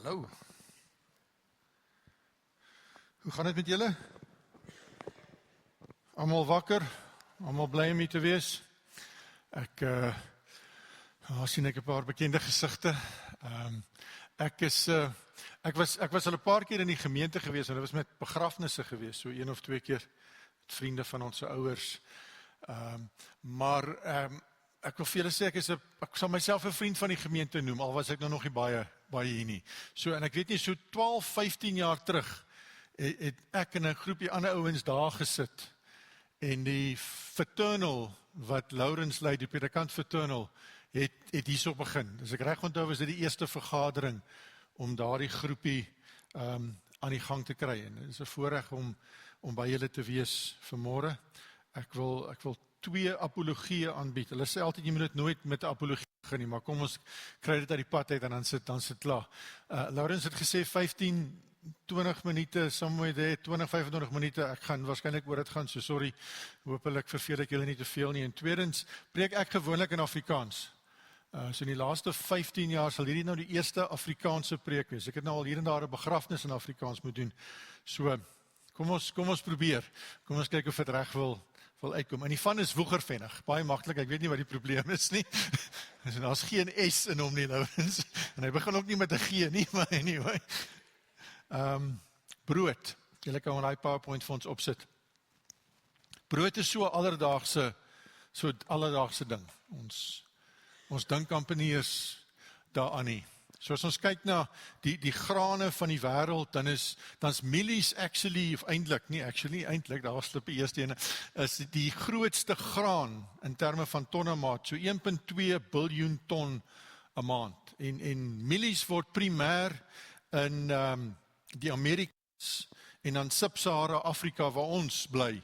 Hallo. Hoe gaan het met julle? Almal wakker? Almal bly om hier te wees? Ek sien ek 'n paar bekende gesigte. Ek was al 'n paar keer in die gemeente gewees en dit was met begrafnisse gewees, so 1 of 2 keer met vriende van ons ouers. Ek wil vir julle sê ek sal myself 'n vriend van die gemeente noem, al was ek nog nie baie hier nie. So en ek weet nie, so 12, 15 jaar terug het ek en 'n groepie ander ouens daar gesit en die fraternal wat Laurens lei, die predikant fraternal, het hierso begin. As ek reg onthou was dit die eerste vergadering om daardie groepie aan die gang te kry. En dit is 'n voorreg om by julle te wees vanmôre. Ek wil 2 apologieë aanbied. Hulle sê altyd jy moet dit nooit met 'n apologie begin nie, maar kom ons kry dit uit die pad uit en dan sit klaar. Laurens het gesê 15, 20 minute, somewhere there, 20, 25 minute, ek gaan waarskynlik oor dit gaan, so sorry, hoopelik verveel ek julle nie te veel nie. En tweedens, preek ek gewoonlik in Afrikaans. So in die laaste 15 jaar sal hierdie nou die eerste Afrikaanse preek wees. Ek het nou al hier en daar 'n begrafnis in Afrikaans moet doen. So, kom ons probeer. Kom ons kyk of dit reg wil uitkom. En die van is woegervennig, baie maklik, ek weet nie wat die probleem is nie. En daar's geen S in hom nie, Laurens. En hy begin ook nie met 'n G nie, maar anyway. Brood. Julle kan daai PowerPoint vir ons opsit. Brood is so 'n alledaagse ding. Ons dink amper nie eens daaraan nie. So as ons kyk na die grane van die wêreld, dan's mielies eintlik, daar slip die eerste ene, is die grootste graan in terme van tonnemaat, so 1.2 biljoen ton 'n maand. En mielies word primêr in die Amerikas en dan Sub-Sahara Afrika waar ons bly,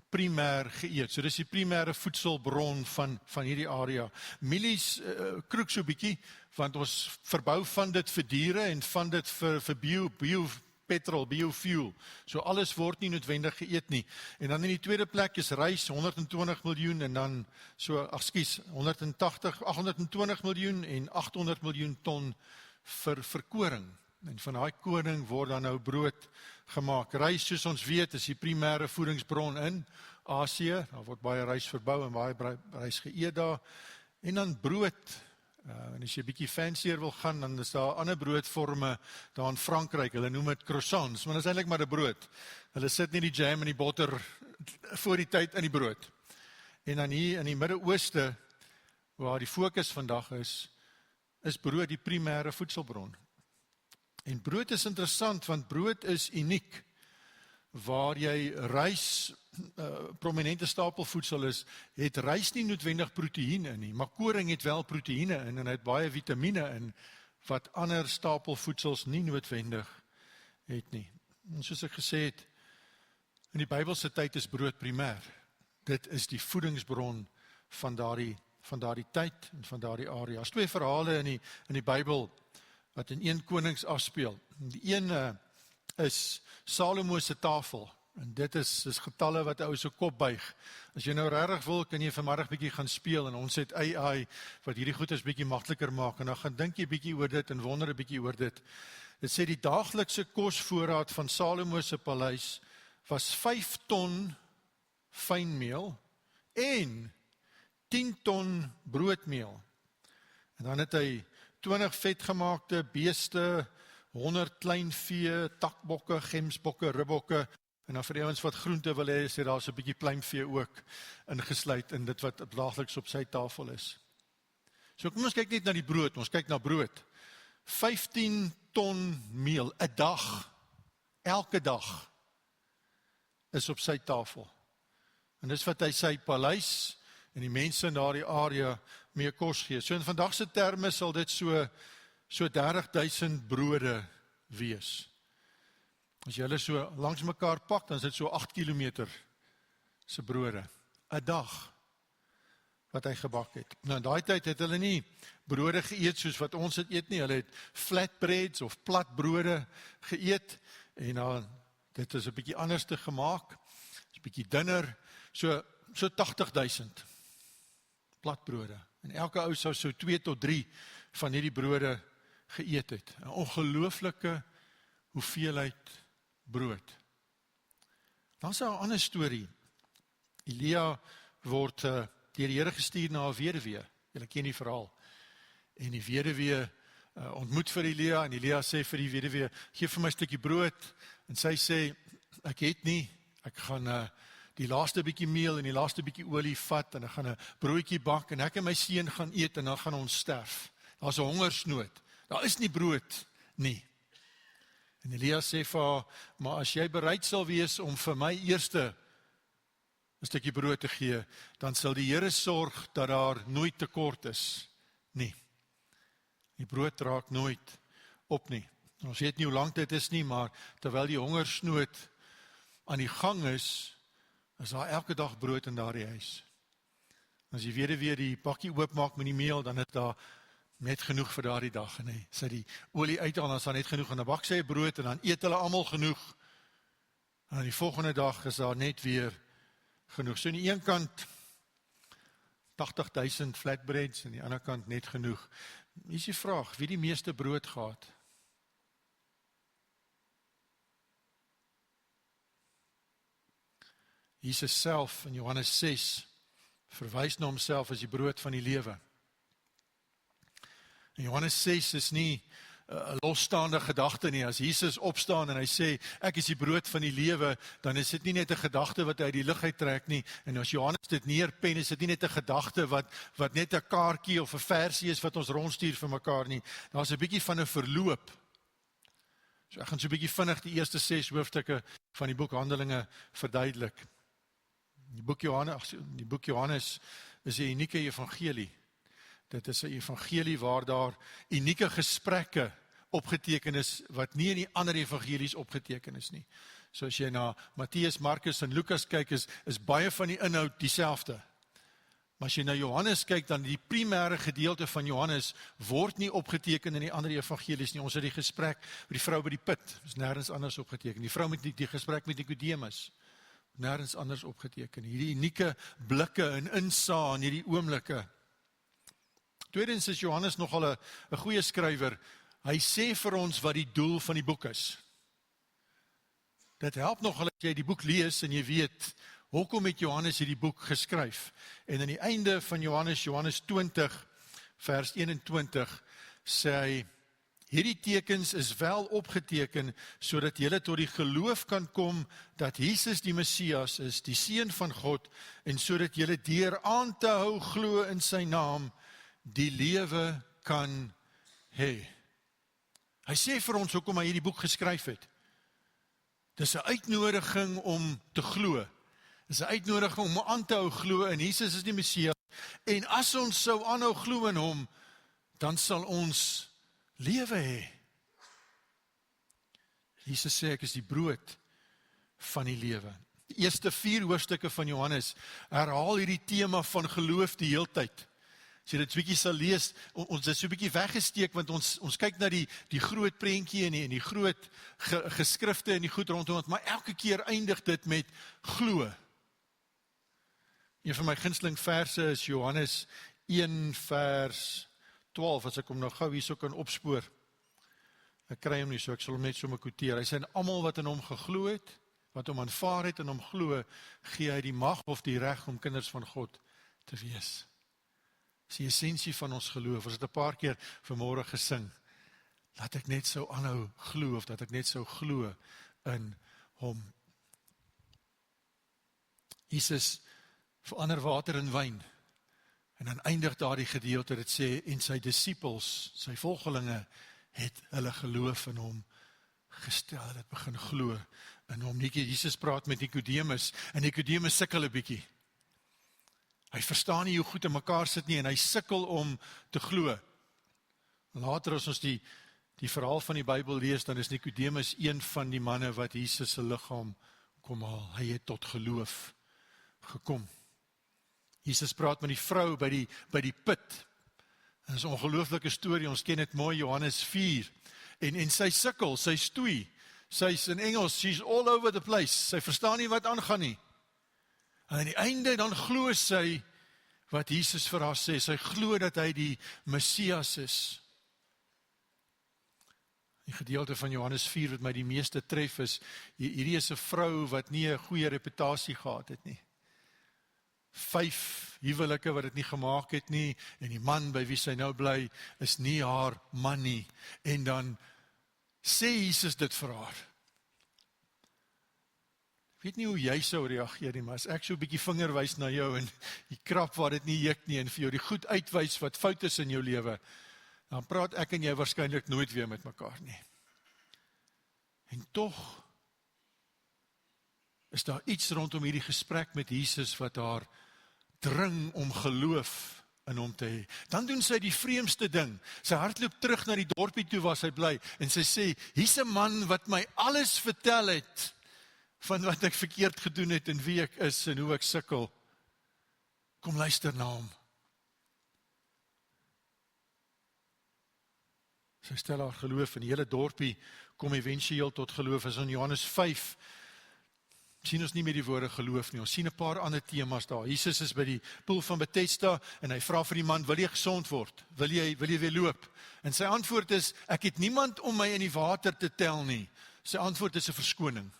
primêr geëet. So dis die primêre voedselbron van hierdie area. Mielies kroek so bietjie, want ons verbou van dit vir diere en van dit vir biopetrol, biofuel. So alles word nie noodwendig geëet nie. En dan in die tweede plek is rys, 120 miljoen en dan 820 miljoen en 800 miljoen ton vir koring. En van daai koring word dan nou brood gemaak. Rys, soos ons weet, is die primêre voedingsbron in Asië. Daar word baie rys verbou en baie rys geëet daar. En dan brood. En as jy 'n bietjie fancier wil gaan, dan is daar ander broodvorme daar in Frankryk. Hulle noem dit croissants, maar dit is eintlik maar 'n brood. Hulle sit nie die jam en die botter voor die tyd in die brood. En dan hier in die Midde-Ooste, waar die fokus vandag is brood die primêre voedselbron. En brood is interessant, want brood is uniek. Waar jy rys, prominente stapelvoedsel is, het rys nie noodwendig proteïene in nie, maar koring het wel proteïene in en het baie vitamiene in, wat ander stapelvoedsels nie noodwendig het nie. En soos ek gesê het, in die Bybelse tyd is brood primêr. Dit is die voedingsbron van daardie tyd en van daardie area. As 2 verhale in die Bybel wat in 1 Konings afspeel. Die een is Salomo se tafel. En dit is getalle wat 'n ou se kop buig. As jy nou regtig wil, kan jy vanmiddag bietjie gaan speel en ons het AI wat hierdie goeders bietjie makliker maak en dan gaan dink jy bietjie oor dit en wonder 'n bietjie oor dit. Dit sê die daaglikse kosvoorraad van Salomo se paleis was 5 ton fynmeel en 10 ton broodmeel. En dan het hy 20 vetgemaakte beeste, 100 klein vee, takbokke, gemsbokke, ribbokke, en dan vir die ouens wat groente wil hê, sê daar's 'n bietjie pluimvee ook ingesluit in dit wat daagliks op sy tafel is. So kom ons kyk net na die brood, ons kyk na brood. 15 ton meel 'n dag, elke dag, is op sy tafel. En dis wat hy sy paleis en die mense in daardie area mee kos gee. So in vandag se terme sal dit so 30,000 brode wees. As jy hulle so langs mekaar pak, dan is dit so 8 kilometer se brode 'n dag wat hy gebak het. Nou in daai tyd het hulle nie brode geëet soos wat ons dit eet nie. Hulle het flatbreads of platbrode geëet en dan dit is 'n bietjie anders te gemaak. Is 'n bietjie dunner, so 80,000 platbrode. En elke ou sou so 2 tot 3 van hierdie brode geëet het. 'n ongelooflike hoeveelheid brood. Dan is daar 'n ander storie. Elia word deur die Here gestuur na 'n weduwee. Julle ken die verhaal. En die weduwee ontmoet vir Elia, en Elia sê vir die weduwee, gee vir my 'n stukkie brood. En sy sê, ek het nie, ek gaan die laaste bietjie meel en die laaste bietjie olie vat, en ek gaan 'n broodjie bak, en ek en my seun gaan eet, en dan gaan ons sterf. Daar's 'n hongersnood. Daar is nie brood nie. En Elia sê vir haar, maar as jy bereid sal wees om vir my eerste 'n stukkie brood te gee, dan sal die Here sorg dat daar nooit tekort is nie. Die brood raak nooit op nie. Ons weet nie hoe lank dit is nie, maar terwyl die hongersnood aan die gang is daar elke dag brood in daardie huis. As die weduwee die bakkie oopmaak met die meel, dan is daar net genoeg vir daardie dag. En sy die olie uithaal, dan is daar net genoeg. En dan bak sy brood, en dan eet hulle almal genoeg. En aan die volgende dag is daar net weer genoeg. So aan die een kant 80,000 flatbreads, en aan die ander kant net genoeg. Hier is die vraag, wie die meeste brood gehad? Jesus self in Johannes 6 verwys na homself as die brood van die lewe. En Johannes 6 is nie 'n losstaande gedagte nie. As Jesus opstaan en hy sê, ek is die brood van die lewe, dan is dit nie net 'n gedagte wat hy uit die lug uittrek nie. En as Johannes dit neerpen, is dit nie net 'n gedagte wat net 'n kaartjie of 'n versie is wat ons rondstuur vir mekaar nie. Daar's 'n bietjie van 'n verloop. So ek gaan so 'n bietjie vinnig die eerste 6 hoofstukke van die boek Handelinge verduidelik. Die boek Johannes is 'n unieke evangelie. Dit is 'n evangelie waar daar unieke gesprekke opgeteken is, wat nie in die ander evangelies opgeteken is nie. So as jy na Matteus, Markus en Lukas kyk, is baie van die inhoud dieselfde. Maar as jy na Johannes kyk, dan die primêre gedeelte van Johannes word nie opgeteken in die ander evangelies nie. Ons het die gesprek met die vrou by die put, is nêrens anders opgeteken. Die vrou met die gesprek met Nikodemus, nêrens anders opgeteken. Hierdie unieke blikke en insaag in hierdie oomblikke. Tweedens is Johannes nogal 'n goeie skrywer. Hy sê vir ons wat die doel van die boek is. Dit help nogal as jy die boek lees en jy weet, hoekom het Johannes hierdie boek geskryf? En aan die einde van Johannes 20, vers 21, sê hy, hierdie tekens is wel opgeteken, sodat julle tot die geloof kan kom, dat Jesus die Messias is, die Seun van God, en sodat julle deur aan te hou glo in sy naam, die lewe kan hê. Hy sê vir ons hoekom hy hierdie boek geskryf het. Dis 'n uitnodiging om te glo. Dis 'n uitnodiging om aan te hou glo in Jesus is die Messias. En as ons sou aanhou glo in hom, dan sal ons lewe hê. Jesus sê ek is die brood van die lewe. Die eerste 4 hoofstukke van Johannes herhaal hierdie tema van geloof die heeltyd. As jy dit bietjie sal lees, ons is so 'n bietjie weggesteek, want ons kyk na die groot prentjie en die groot geskrifte en die goed rondom, maar elke keer eindig dit met glo. Een van my gunsteling verse is Johannes 1 vers 12, as ek hom nou gou hierso kan opspoor. Ek kry hom nie, so ek sal hom net sommer quoteer. Hy sê, almal wat in hom geglo het, wat hom aanvaar het en hom glo, gee hy die mag of die reg om kinders van God te wees. Dis die essensie van ons geloof. Ons het 'n paar keer vanmôre gesing, laat ek net so aanhou glo, of dat ek net so glo in hom. Jesus verander water in wyn, en dan eindig daardie gedeelte, dit sê, en sy disippels, sy volgelinge, het hulle geloof in hom gestel, het begin glo in hom. Jesus praat met Nikodemus, en Nikodemus sukkel 'n bietjie. Hy verstaan nie hoe goed in mekaar sit nie, en hy sukkel om te glo. Later as ons die verhaal van die Bybel lees, dan is Nikodemus een van die manne wat Jesus se liggaam kom haal. Hy het tot geloof gekom. Jesus praat met die vrou by die put. En dit is 'n ongelooflike storie, ons ken dit mooi, Johannes 4. En sy sukkel, sy stoei. Sy's in Engels, she's all over the place. Sy verstaan nie wat aangaan nie. En aan die einde dan glo sy wat Jesus vir haar sê. Sy glo dat hy die Messias is. Die gedeelte van Johannes 4 wat my die meeste tref is, hierdie is 'n vrou wat nie 'n goeie reputasie gehad het nie. 5 huwelike wat dit nie gemaak het nie, en die man by wie sy nou bly, is nie haar man nie. En dan sê Jesus dit vir haar. Ek weet nie hoe jy sou reageer nie, maar as ek so 'n bietjie vinger wys na jou en die krap waar dit nie juk nie en vir jou die goed uitwys wat fout is in jou lewe, dan praat ek en jy waarskynlik nooit weer met mekaar nie. En tog is daar iets rondom hierdie gesprek met Jesus wat haar dring om geloof in hom te hê. Dan doen sy die vreemdste ding. Sy hardloop terug na die dorpie toe waar sy bly en sy sê, hier's 'n man wat my alles vertel het van wat ek verkeerd gedoen het en wie ek is en hoe ek sukkel. Kom luister na hom. Sy stel haar geloof en die hele dorpie kom éventueel tot geloof. As in Johannes 5 sien ons nie meer die woorde geloof nie. Ons sien 'n paar ander temas daar. Jesus is by die poel van Bethesda en hy vra vir die man, wil jy gesond word? Wil jy weer loop? En sy antwoord is, ek het niemand om my in die water te tel nie. Sy antwoord is 'n verskoning.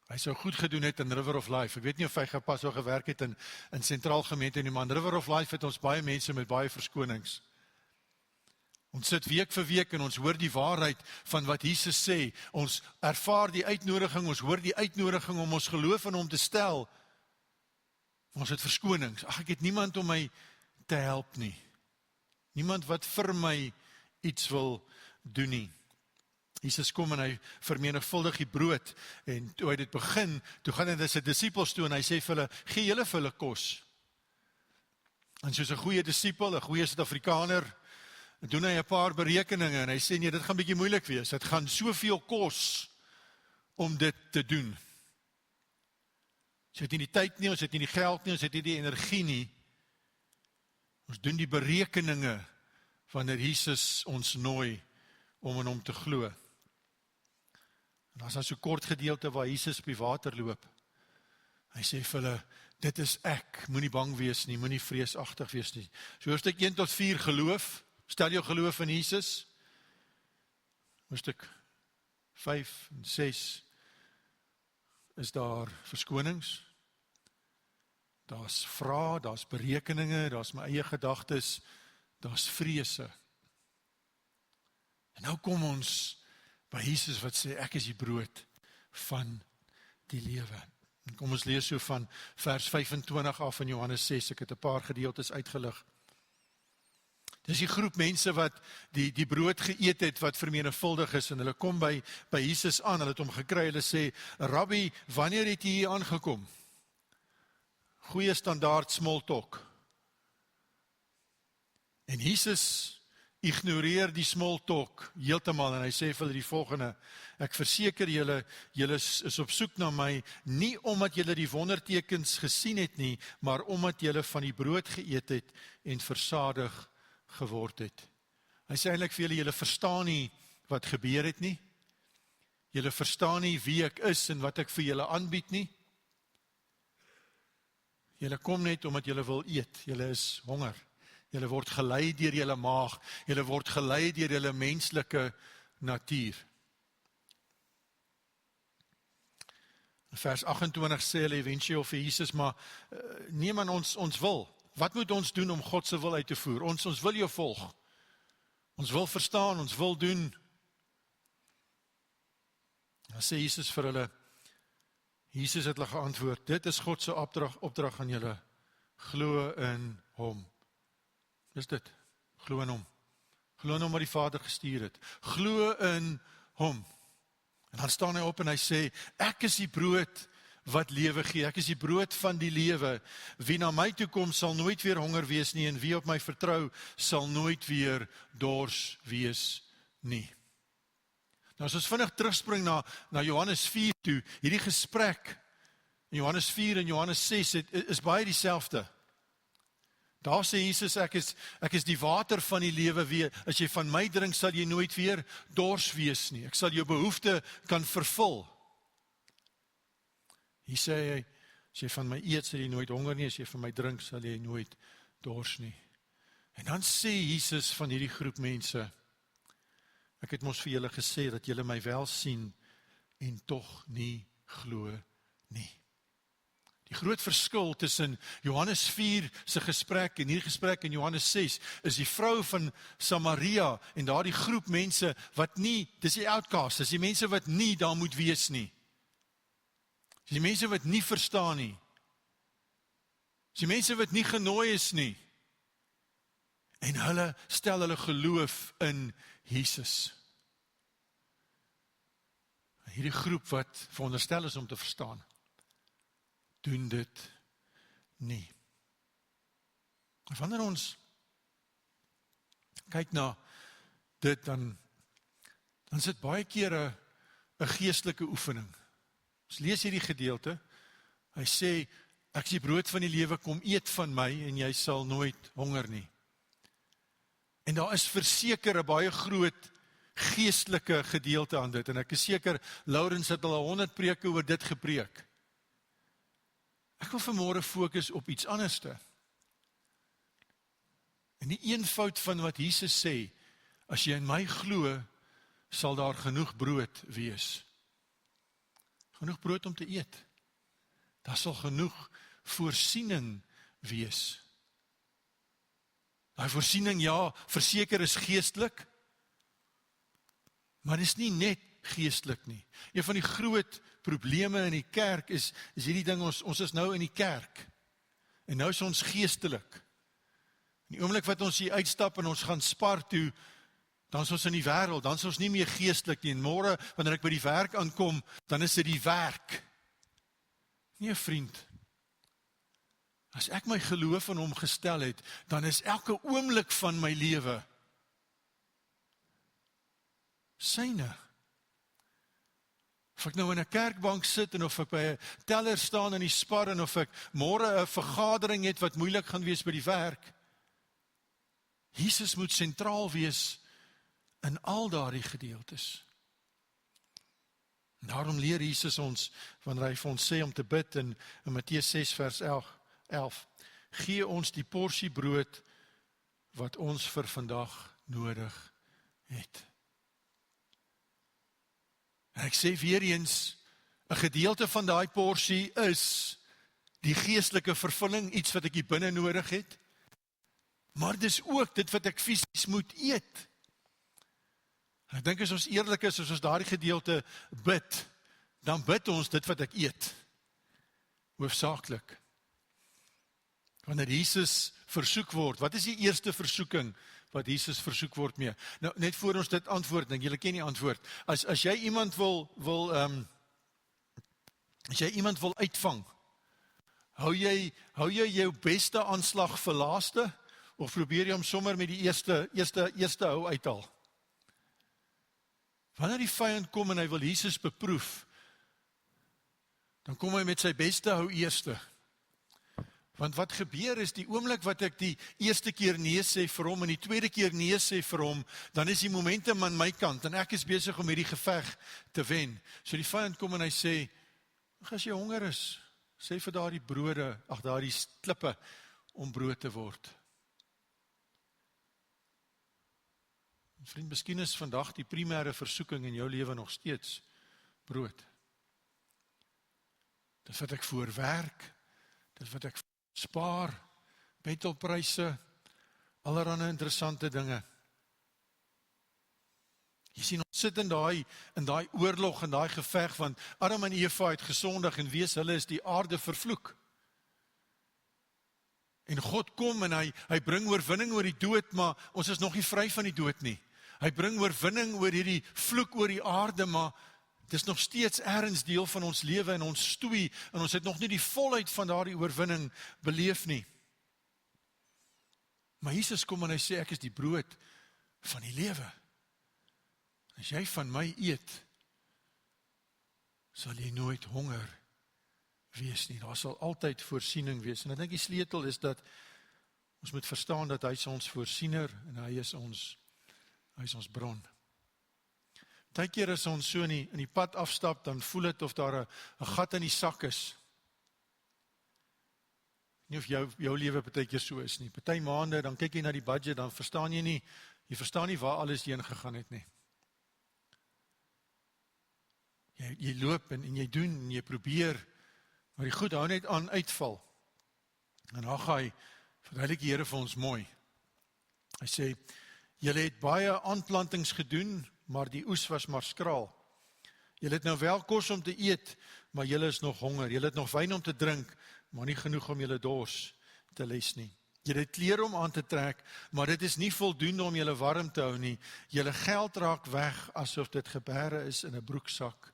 Hy sou goed gedoen het in River of Life. Ek weet nie of hy gepas of gewerk het in sentraal gemeente nie, maar in River of Life het ons baie mense met baie verskonings. Ons sit week vir week en ons hoor die waarheid van wat Jesus sê. Ons ervaar die uitnodiging, ons hoor die uitnodiging om ons geloof in hom te stel. Ons het verskonings. Ag, ek het niemand om my te help nie. Niemand wat vir my iets wil doen nie. Jesus kom en hy vermenigvuldig die brood en toe hy dit begin, toe gaan hy na sy disippels toe en hy sê vir hulle, gee julle vir hulle kos. En soos 'n goeie disipel, 'n goeie Suid-Afrikaner, doen hy 'n paar berekeninge en hy sê nee, dit gaan bietjie moeilik wees. Dit gaan soveel kos om dit te doen. Ons het nie die tyd nie, ons het nie die geld nie, ons het nie die energie nie. Ons doen die berekeninge wanneer Jesus ons nooi om in hom te glo. En as daar so kort gedeelte waar Jesus op die water loop, hy sê vir hulle, dit is ek, moenie bang wees nie, moenie vreesagtig wees nie. So hoofstuk 1 tot 4 geloof, stel jou geloof in Jesus. Hoofstuk 5 en 6 is daar verskonings, daar's vrae, daar's berekeninge, daar's my eie gedagtes, daar's vrese. En nou kom ons by Jesus wat sê, ek is die brood van die lewe. En kom ons lees so van vers 25 af in Johannes 6, ek het 'n paar gedeeltes uitgelig. Dis die groep mense wat die brood geëet het, wat vermenigvuldig is, en hulle kom by Jesus aan, hulle het hom gekry, hulle sê, Rabbi, wanneer het jy hier aangekom? Goeie standaard small talk. En Jesus ignoreer die small talk heeltemal en hy sê vir hulle die volgende, ek verseker julle is op soek na my, nie omdat julle die wondertekens gesien het nie, maar omdat julle van die brood geëet het en versadig geword het. Hy sê eintlik vir julle verstaan nie wat gebeur het nie, julle verstaan nie wie ek is en wat ek vir julle aanbied nie, julle kom net omdat julle wil eet, julle is honger. Julle word gelei deur julle maag, julle word gelei deur julle menslike natuur. Vers 28 sê hulle eventueel vir Jesus, maar neem aan ons wil. Wat moet ons doen om God se wil uit te voer? Ons wil jou volg. Ons wil verstaan, ons wil doen. Dan sê Jesus vir hulle, Jesus het hulle geantwoord, dit is God se opdrag aan julle, glo in hom. Dis dit, glo in hom. Glo in hom wat die Vader gestuur het. Glo in hom. En dan staan hy op en hy sê, ek is die brood wat lewe gee. Ek is die brood van die lewe. Wie na my toe kom, sal nooit weer honger wees nie, en wie op my vertrou, sal nooit weer dors wees nie. Nou as ons vinnig terugspring na Johannes 4 toe, hierdie gesprek in Johannes 4 en Johannes 6 is baie dieselfde. Daar sê Jesus, ek is die water van die lewe weer. As jy van my drink, sal jy nooit weer dors wees nie. Ek sal jou behoefte kan vervul. Hier sê hy, as jy van my eet, sal jy nooit honger nie. As jy van my drink, sal jy nooit dors nie. En dan sê Jesus van hierdie groep mense, ek het mos vir julle gesê dat julle my wel sien en tog nie glo nie. Die groot verskil tussen Johannes 4 se gesprek en hierdie gesprek in Johannes 6 is die vrou van Samaria en daardie groep mense wat nie, dis die outcasts, dis die mense wat nie daar moet wees nie. Dis die mense wat nie verstaan nie. Dis die mense wat nie genooi is nie. En hulle stel hulle geloof in Jesus. Hierdie groep wat veronderstel is om te verstaan, doen dit nie. En wanneer ons kyk na dit, dan is dit baie keer 'n geestelike oefening. Ons lees hierdie gedeelte, hy sê, ek is die brood van die lewe, kom eet van my en jy sal nooit honger nie. En daar is verseker 'n baie groot geestelike gedeelte aan dit, en ek is seker, Laurens het al 100 preke oor dit gepreek. Ek wil vanmôre fokus op iets anderste. En die eenvoud van wat Jesus sê, as jy in my glo, sal daar genoeg brood wees. Genoeg brood om te eet. Daar sal genoeg voorsiening wees. Daai voorsiening, ja, verseker is geestelik, maar dit is nie net geestelik nie. Een van die groot probleme in die kerk is hierdie ding, ons is nou in die kerk, en nou is ons geestelik. In die oomblik wat ons hier uitstap en ons gaan Spar toe, dan is ons in die wêreld, dan is ons nie meer geestelik nie, en môre, wanneer ek by die werk aankom, dan is dit die werk. Nee, vriend, as ek my geloof in hom gestel het, dan is elke oomblik van my lewe syne. Of ek nou in 'n kerkbank sit, en of ek by 'n teller staan in die Spar, en of ek môre 'n vergadering het wat moeilik gaan wees by die werk, Jesus moet sentraal wees in al daardie gedeeltes. En daarom leer Jesus ons, wanneer hy vir ons sê om te bid in Matteus 6 vers 11, gee ons die porsie brood wat ons vir vandag nodig het. En ek sê weer eens, 'n gedeelte van daai porsie is die geestelike vervulling, iets wat ek hier binne nodig het, maar dis ook dit wat ek fisies moet eet. En ek dink as ons eerlik is, as ons daardie gedeelte bid, dan bid ons dit wat ek eet, hoofsaaklik. Wanneer Jesus versoek word, wat is die eerste versoeking wat Jesus versoek word mee? Nou, net voor ons dit antwoord, dink julle ken die antwoord. As jy iemand wil uitvang, hou jy jou beste aanslag vir laaste, of probeer jy hom sommer met die eerste hou uithaal? Wanneer die vyand kom en hy wil Jesus beproef, dan kom hy met sy beste hou eerste. Want wat gebeur is, die oomblik wat ek die eerste keer nee sê vir hom en die tweede keer nee sê vir hom, dan is die momentum aan my kant en ek is besig om hierdie geveg te wen. So die vyand kom en hy sê, as jy honger is, sê vir daardie brode, daardie klippe om brood te word. Vriend, miskien is vandag die primêre versoeking in jou lewe nog steeds brood. Dit wat ek voorwerk, dit wat ek spaar, bettelpryse, allerlei interessante dinge. Jy sien, ons sit in daai oorlog en daai geveg, want Adam en Eva het gesondig en wees hulle is die aarde vervloek. En God kom en hy bring oorwinning oor die dood, maar ons is nog nie vry van die dood nie. Hy bring oorwinning oor hierdie vloek oor die aarde, maar dit is nog steeds ergens deel van ons lewe en ons stoei, en ons het nog nie die volheid van daardie oorwinning beleef nie. Maar Jesus kom en hy sê, ek is die brood van die lewe. As jy van my eet, sal jy nooit honger wees nie. Daar sal altyd voorsiening wees. En ek dink die sleutel is dat ons moet verstaan dat hy is ons voorsiener en hy is ons bron. Partykeer as ons so in die pad afstap, dan voel dit of daar 'n gat in die sak is. Nie of jou lewe partykeer so is nie. Party maande, dan kyk jy na die budget, dan verstaan jy nie waar alles heen gegaan het nie. Jy loop en jy doen en jy probeer, maar die goed hou net aan uitval. En dan gaan hy, verduidelik die Here vir ons mooi. Hy sê, julle het baie aanplantings gedoen, maar die oes was maar skraal. Julle het nou wel kos om te eet, maar julle is nog honger. Julle het nog wyn om te drink, maar nie genoeg om julle dors te les nie. Julle het klere om aan te trek, maar dit is nie voldoende om julle warm te hou nie. Julle geld raak weg, asof dit gebeere is in 'n broeksak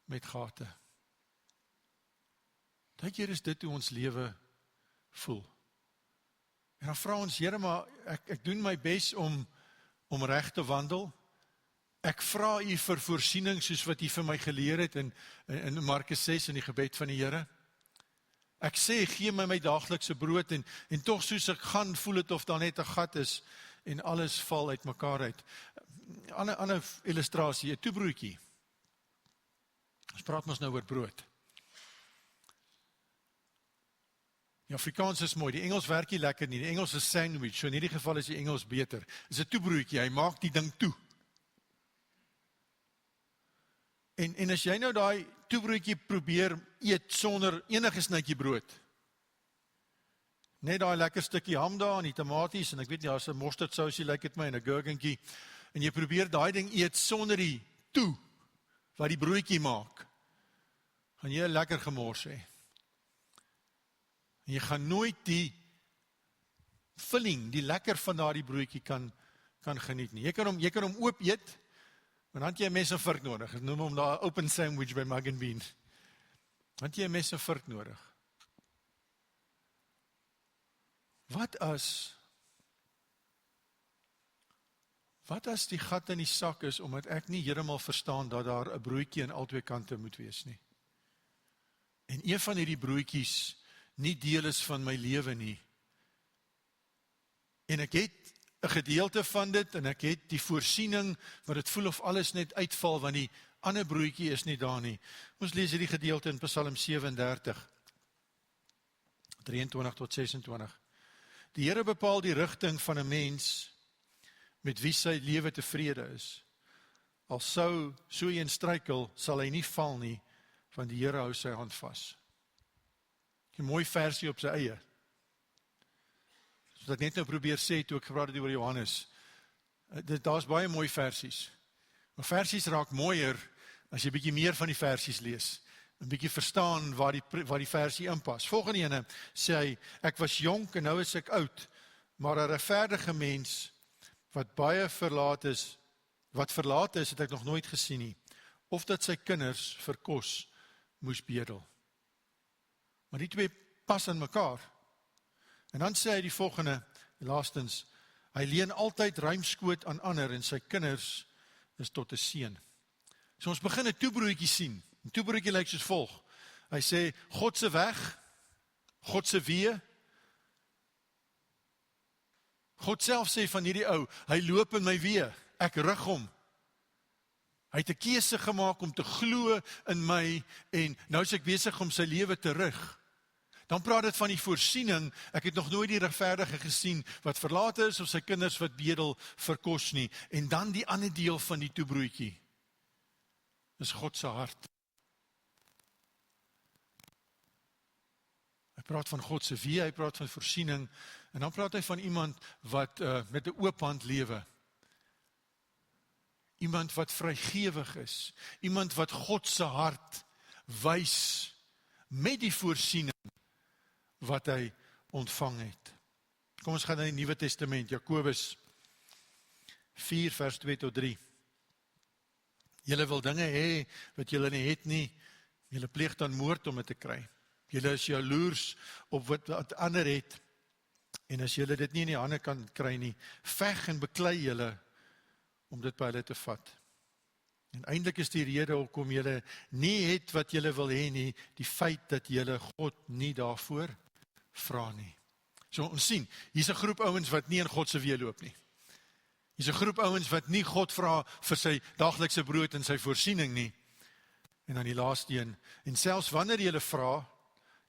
met gate. Baie keer is dit hoe ons lewe voel. En dan vra ons, Here, maar ek doen my bes om reg te wandel. Ek vra U vir voorsiening soos wat U vir my geleer het in Markus 6 in die gebed van die Here. Ek sê, gee my daaglikse brood en tog soos ek gaan, voel het of daar net 'n gat is en alles val uit mekaar uit. Ander illustrasie, 'n toebroodjie. Ons praat ons nou oor brood. Die Afrikaans is mooi, die Engels werk nie lekker nie, die Engels is sandwich, so in hierdie geval is die Engels beter. Is 'n toebroodjie, hy maak die ding toe. En as jy nou daai toebroodjie probeer eet sonder enige snytjie brood, net daai lekker stukkie ham daar en die tomaties, en ek weet nie, as 'n mosterdsousie lyk dit my, en 'n gherkinkie, en jy probeer daai ding eet sonder die toe, wat die broodjie maak, gaan jy 'n lekker gemors hê. En jy gaan nooit die vulling, die lekker van daardie broodjie kan geniet nie. Jy kan hom oop eet, maar dan het jy 'n mes en vork nodig. Ek noem hom daar open sandwich by Mug & Bean. Dan het jy 'n mes en vork nodig. Wat as die gat in die sak is, omdat ek nie heeltemal verstaan dat daar 'n broodjie aan albei kante moet wees nie. En een van hierdie broodjies nie deel is van my lewe nie. En ek het 'n gedeelte van dit, en ek het die voorsiening, maar dit voel of alles net uitval, want die ander broodjie is nie daar nie. Ons lees hierdie gedeelte in Psalm 37, 23 tot 26. Die Here bepaal die rigting van 'n mens, met wie sy lewe tevrede is. Al sou so een struikel, sal hy nie val nie, want die Here hou sy hand vas. 'n mooi versie op sy eie. Soos ek net nou probeer sê, toe ek gepraat het oor Johannes. Daar's baie mooi versies. Maar versies raak mooier, as jy bietjie meer van die versies lees. 'n bietjie verstaan waar die versie inpas. Volgende ene sê hy, ek was jonk en nou is ek oud, maar 'n regverdige mens, wat verlaat is, het ek nog nooit gesien nie, of dat sy kinders vir kos moes bedel. Maar die twee pas in mekaar. En dan sê hy die volgende, laastens, hy leen altyd ruimskoot aan ander, en sy kinders is tot 'n seën. So ons begin 'n toebroodjie sien. 'n Toebroodjie lyk soos volg. Hy sê, God se weg, God se weë. God self sê van hierdie ou, hy loop in my weë, ek rig hom. Hy het 'n keuse gemaak om te glo in my, en nou is ek besig om sy lewe te rig. Dan praat dit van die voorsiening, ek het nog nooit die regverdige gesien, wat verlate is, of sy kinders wat bedel vir kos nie. En dan die ander deel van die toebroodjie, is God se hart. Hy praat van God se weë, hy praat van voorsiening, en dan praat hy van iemand wat met 'n oop hand lewe. Iemand wat vrygewig is, iemand wat God se hart wys met die voorsiening wat hy ontvang het. Kom ons gaan na die Nuwe Testament, Jakobus 4 vers 2 tot 3. Julle wil dinge hê wat julle nie het nie, julle pleeg dan moord om dit te kry. Julle is jaloers op wat ander het, en as julle dit nie in die hande kan kry nie, veg en beklei julle om dit by hulle te vat. En eintlik is die rede hoekom julle nie het wat julle wil hê nie, die feit dat julle God nie daarvoor vra nie. So ons sien, hier's 'n groep ouens wat nie in God se weë loop nie. Hier's 'n groep ouens wat nie God vra vir sy daaglikse brood en sy voorsiening nie. En dan die laaste een, en selfs wanneer julle vra,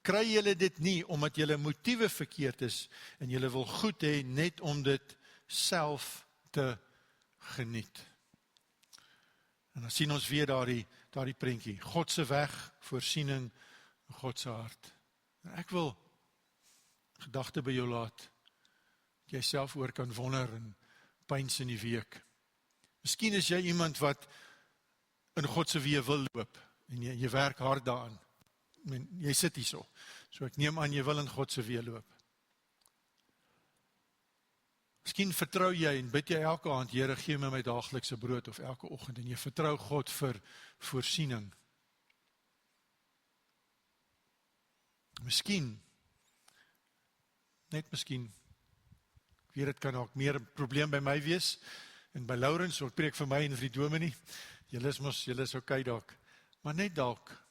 kry julle dit nie omdat julle motiewe verkeerd is en julle wil goed hê net om dit self te geniet. En dan sien ons weer daardie prentjie, God se weg, voorsiening, God se hart. En ek wil gedagte by jou laat, dat jy self oor kan wonder en pyns in die week. Miskien is jy iemand wat in God se weë wil loop, en jy werk hard daaraan. Jy sit hier so ek neem aan jy wil in God se weë loop. Miskien vertrou jy en bid jy elke aand, Here, gee my daaglikse brood, of elke oggend, en jy vertrou God vir voorsiening. Miskien, net miskien, ek weet dit kan ook meer 'n probleem by my wees, en by Laurens, so ek preek vir my en vir die dominee, julle is okay dalk, maar net dalk,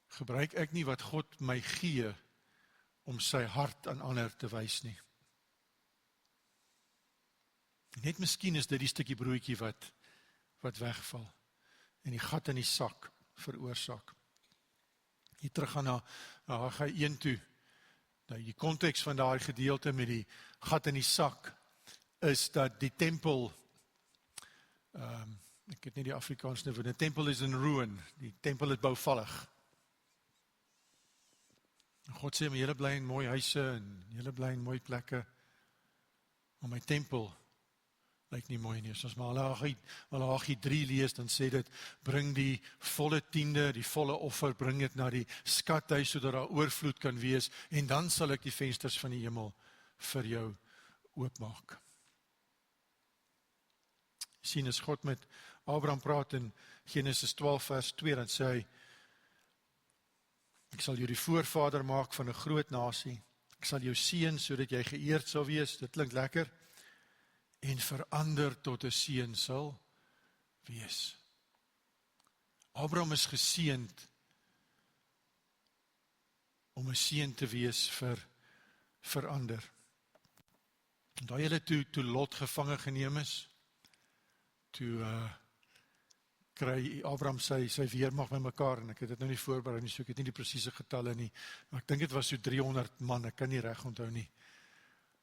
gebruik ek nie wat God my gee, om sy hart aan ander te wys nie. Net miskien is dit die stukkie broodjie wat wegval, en die gat in die sak veroorsaak. Hier terug gaan na Haggai 1 toe, nou die konteks van daardie gedeelte met die gat in die sak, is dat die tempel, ek het nie die Afrikaans nie, die tempel is in ruin, die tempel is bouvallig. En God sê, maar julle bly in mooi huise, en julle bly in mooi plekke, maar my tempel lyk nie mooi nie. As ons Malagi 3 lees, dan sê dit, bring die volle tiende, die volle offer, bring dit na die skathuis, sodat daar oorvloed kan wees, en dan sal ek die vensters van die hemel vir jou oopmaak. Sien, as God met Abraham praat in Genesis 12 vers 2, dan sê hy, ek sal jou die voorvader maak van 'n groot nasie, ek sal jou seën, sodat jy geëerd sal wees, dit klink lekker, en verander tot 'n seën sal wees. Abraham is geseënd om 'n seën te wees vir ander. En daai hele toe Lot gevange geneem is, toe kry Abraham sy weermag bymekaar, en ek het dit nou nie voorberei nie, so ek het nie die presiese getalle nie, maar ek dink dit was so 300 man, ek kan nie reg onthou nie.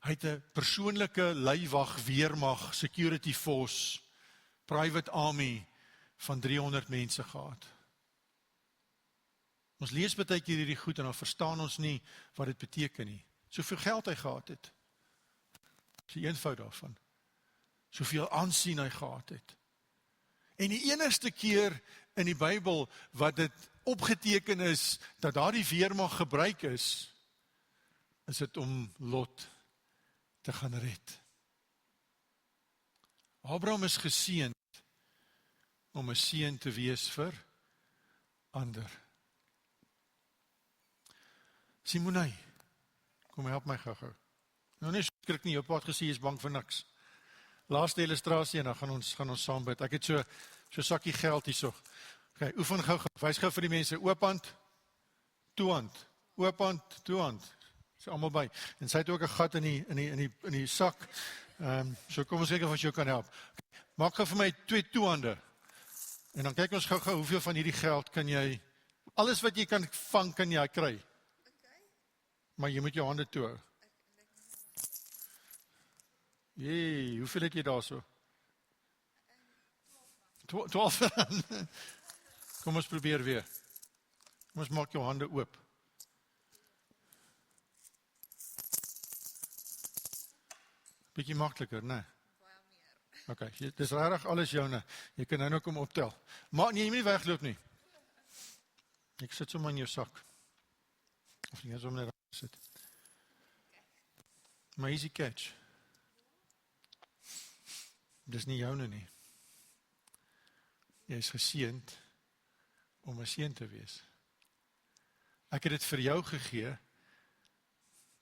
Hy het 'n persoonlike leiwag, weermag, security force, private army van 300 mense gehad. Ons lees baie keer hierdie goed en dan verstaan ons nie wat dit beteken nie. Soveel geld hy gehad het. Dis die eenvoud daarvan. Soveel aansien hy gehad het. En die enigste keer in die Bybel wat dit opgeteken is dat daardie weermag gebruik is dit om Lot te gaan red. Abraham is geseënd om 'n seën te wees vir ander. Simonai, kom help my gou. Nou nie skrik nie, jou pa het gesê jy is bang vir niks. Laaste illustrasie en dan gaan ons saam bid. Ek het so sakkie geld hierso. Okay, oefen gou. Wys gou vir die mense, oop hand, toe hand, oop hand, toe hand. Dis almal by. En sy het ook 'n gat in die sak. So kom ons kyk of ons jou kan help. Maak gou vir my 2 toehande. En dan kyk ons gou hoeveel van hierdie geld kan jy, alles wat jy kan vang, kan jy kry. Maar jy moet jou hande toe hou. Jee, hoeveel het jy daar so? 12 rand. Kom ons probeer weer. Kom ons maak jou hande oop. Bietjie makliker, né? Baie meer. Okay, dis regtig alles joune. Jy kan nou kom optel. Maar nee, jy moet nie wegloop nie. Ek sit sommer in jou sak. Of jy sommer net daar sit. Maar easy catch. Dis nie joune nie. Jy is geseënd om 'n seën te wees. Ek het dit vir jou gegee,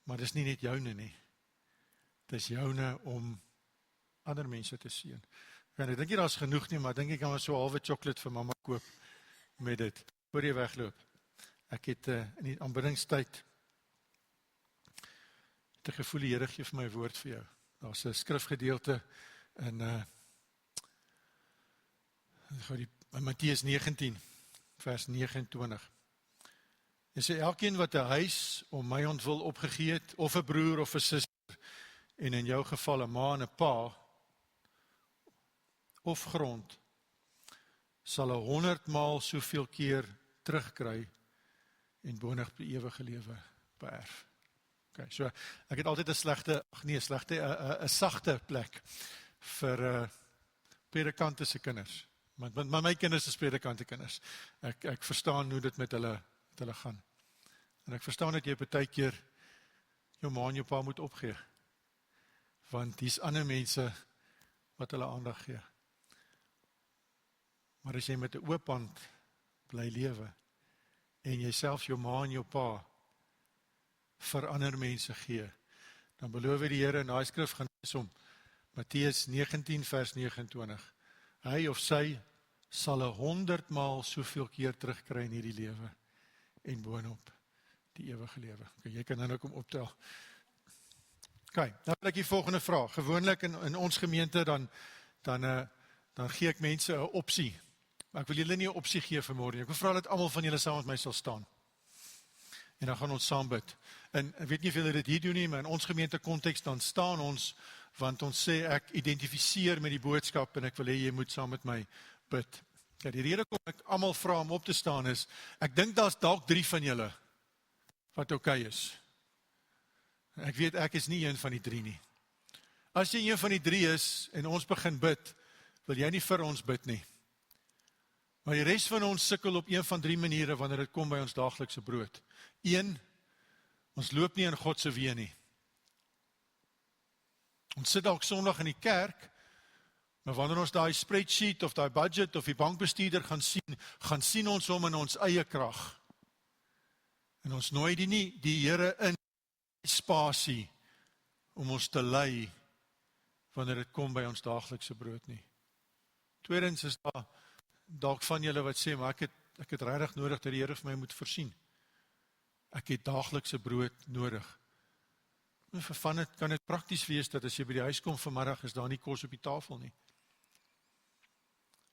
maar dis nie net joune nie. Dis joune om ander mense te seën. En ek dink nie daar's genoeg nie, maar dink ek kan maar so 'n halwe chocolate vir mamma koop met dit. Voor jy wegloop. Ek het in die aanbiddingstyd te gevoel die Here gee vir my woord vir jou. Daar's 'n skrifgedeelte in Matteus 19 vers 29. Hy sê, elkeen wat 'n huis om my ontwil opgegee het, of 'n broer of 'n suster, en in jou geval 'n ma en 'n pa, of grond, sal 100 maal soveel keer terugkry en boonop die ewige lewe beerf. Okay, so ek het altyd 'n sagte plek vir predikante se kinders. Want my kinders is predikante kinders. Ek verstaan hoe dit met hulle gaan. En ek verstaan dat jy partykeer jou ma en jou pa moet opgee. Want dis ander mense wat hulle aandag gee. Maar as jy met 'n oop hand bly lewe en jy self jou ma en jou pa vir ander mense gee, dan beloof die Here in daai skrif gaan lees om Matteus 19 vers 29. Hy of sy sal 100 maal soveel keer terugkry in hierdie lewe en boonop die ewige lewe. Okay, jy kan nou kom optel. Okay, nou wil ek die volgende vraag. Gewoonlik in ons gemeente dan gee ek mense 'n opsie. Maar ek wil julle nie 'n opsie gee vanmôre nie. Ek wil vra dat almal van julle saam met my sal staan. En dan gaan ons saam bid. En ek weet nie of julle dit hier doen nie, maar in ons gemeente konteks dan staan ons, want ons sê ek identifiseer met die boodskap en ek wil hê jy moet saam met my bid. Ja, die rede kom ek almal vra om op te staan is, ek dink daar's dalk 3 van julle wat okay is. Ek weet ek is nie een van die 3 nie. As jy een van die 3 is en ons begin bid, wil jy nie vir ons bid nie. Maar die res van ons sukkel op een van 3 maniere wanneer dit kom by ons daaglikse brood. 1, ons loop nie in God se weë nie. Ons sit dalk Sondag in die kerk, maar wanneer ons daai spreadsheet of daai budget of die bankbestuurder gaan sien ons hom in ons eie krag. En ons nooi die Here in spasie om ons te lei wanneer dit kom by ons daaglikse brood nie. Tweedens is daar dalk van julle wat sê, maar ek het regtig nodig dat die Here vir my moet voorsien. Ek het daaglikse brood nodig. En van dit kan dit prakties wees dat as jy by die huis kom vanmiddag is daar nie kos op die tafel nie.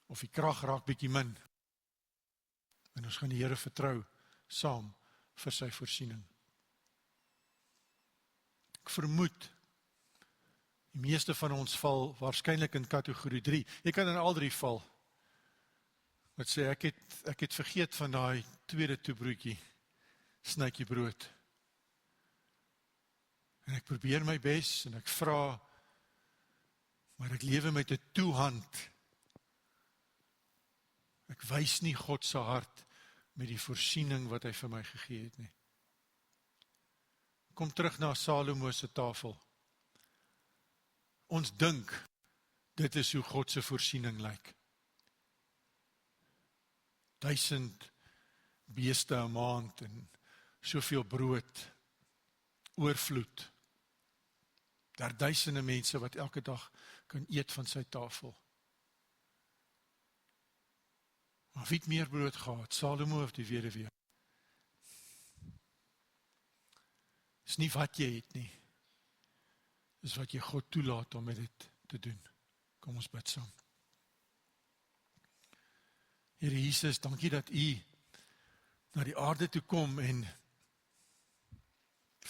Of die krag raak bietjie min. En ons gaan die Here vertrou saam vir sy voorsiening. Ek vermoed die meeste van ons val waarskynlik in kategorie 3. Jy kan in al 3 val. Wat sê ek het vergeet van daai tweede toebroodjie, snytjie brood. En ek probeer my bes en ek vra, maar ek lewe met 'n toehand. Ek wys nie God se hart met die voorsiening wat hy vir my gegee het nie. Kom terug na Salomo se tafel. Ons dink dit is hoe God se voorsiening lyk. 1000 beeste 'n maand en soveel brood, oorvloed. Daar duisende mense wat elke dag kan eet van sy tafel. Maar wie het meer brood gehad, Salomo of die weduwee? Dis nie wat jy het nie. Dis wat jy God toelaat om met dit te doen. Kom ons bid saam. Here Jesus, dankie dat U na die aarde toe kom en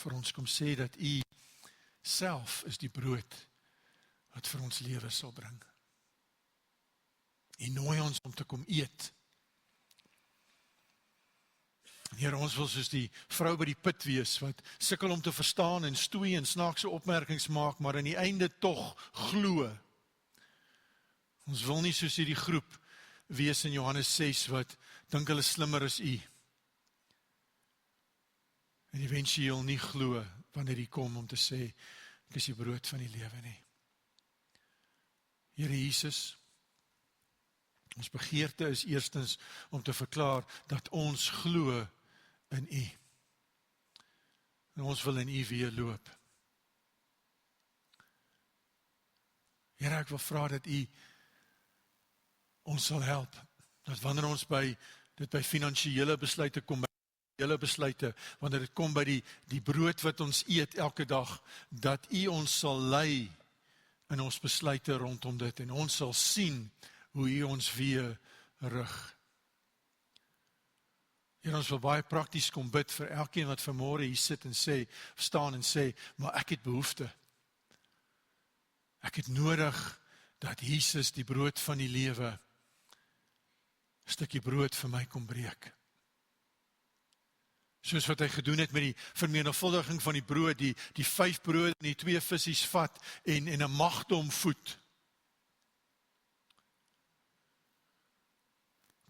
vir ons kom sê dat U self is die brood wat vir ons lewe sal bring. U nooi ons om te kom eet. Here, ons wil soos die vrou by die put wees wat sukkel om te verstaan en stoei en snaakse opmerkings maak, maar aan die einde tog glo. Ons wil nie soos hierdie groep wees in Johannes 6 wat dink hulle slimmer as U. En eventueel nie glo wanneer U kom om te sê, ek is die brood van die lewe nie. Here Jesus, ons begeerte is eerstens om te verklaar dat ons glo in U. En ons wil in U weer loop. Here, ek wil vra dat U ons sal help, dat wanneer ons by finansiële besluite kom, wanneer dit kom by die brood wat ons eet elke dag, dat U ons sal lei in ons besluite rondom dit, en ons sal sien hoe U ons weer rig. Here, ons wil baie prakties kom bid vir elkeen wat vanmôre hier sit en staan en sê, maar ek het behoefte. Ek het nodig dat Jesus, die brood van die lewe, 'n stukkie brood vir my kom breek. Soos wat hy gedoen het met die vermenigvuldiging van die brood, die 5 brode en die 2 visse vat en 'n magte omvoed.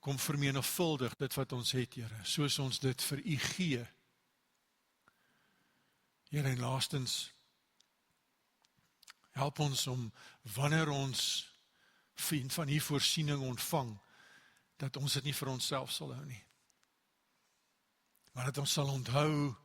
Kom vermenigvuldig dit wat ons het, Here, soos ons dit vir U gee. Here, en laastens, help ons om, wanneer ons van U voorsiening ontvang, dat ons dit nie vir onsself sal hou nie. Maar dat ons sal onthou,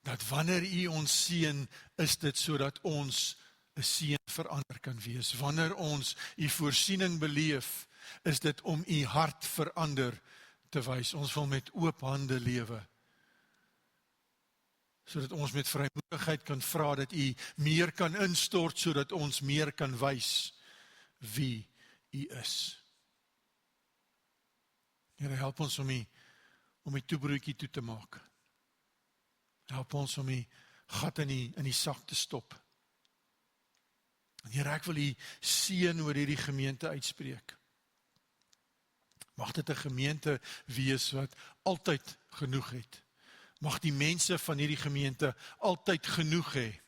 dat wanneer U ons seën, is dit sodat ons 'n seën vir ander kan wees. Wanneer ons U voorsiening beleef, is dit om U hart vir ander te wys. Ons wil met oop hande lewe, sodat ons met vrymoedigheid kan vra dat U meer kan instort, sodat ons meer kan wys wie U is. Here, help ons om die toebroodjie toe te maak. Help ons om die gat in die sak te stop. En Here, ek wil U seën oor hierdie gemeente uitspreek. Mag dit 'n gemeente wees wat altyd genoeg het. Mag die mense van hierdie gemeente altyd genoeg hê.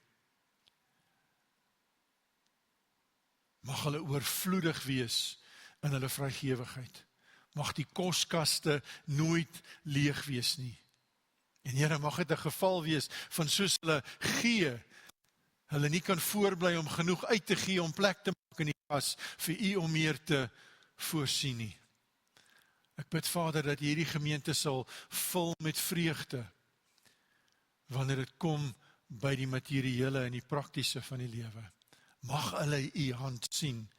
Mag hulle oorvloedig wees in hulle vrygewigheid. Mag die koskaste nooit leeg wees nie. En Here, mag dit 'n geval wees van soos hulle gee, hulle nie kan voorbly om genoeg uit te gee om plek te maak in die kas vir U om meer te voorsien nie. Ek bid, Vader, dat hierdie gemeente sal vul met vreugde wanneer dit kom by die materiële en die praktiese van die lewe. Mag hulle U hand sien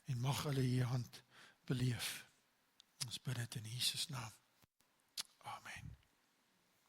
en mag hulle U hand beleef. Ons bid dit in Jesus naam. Amen.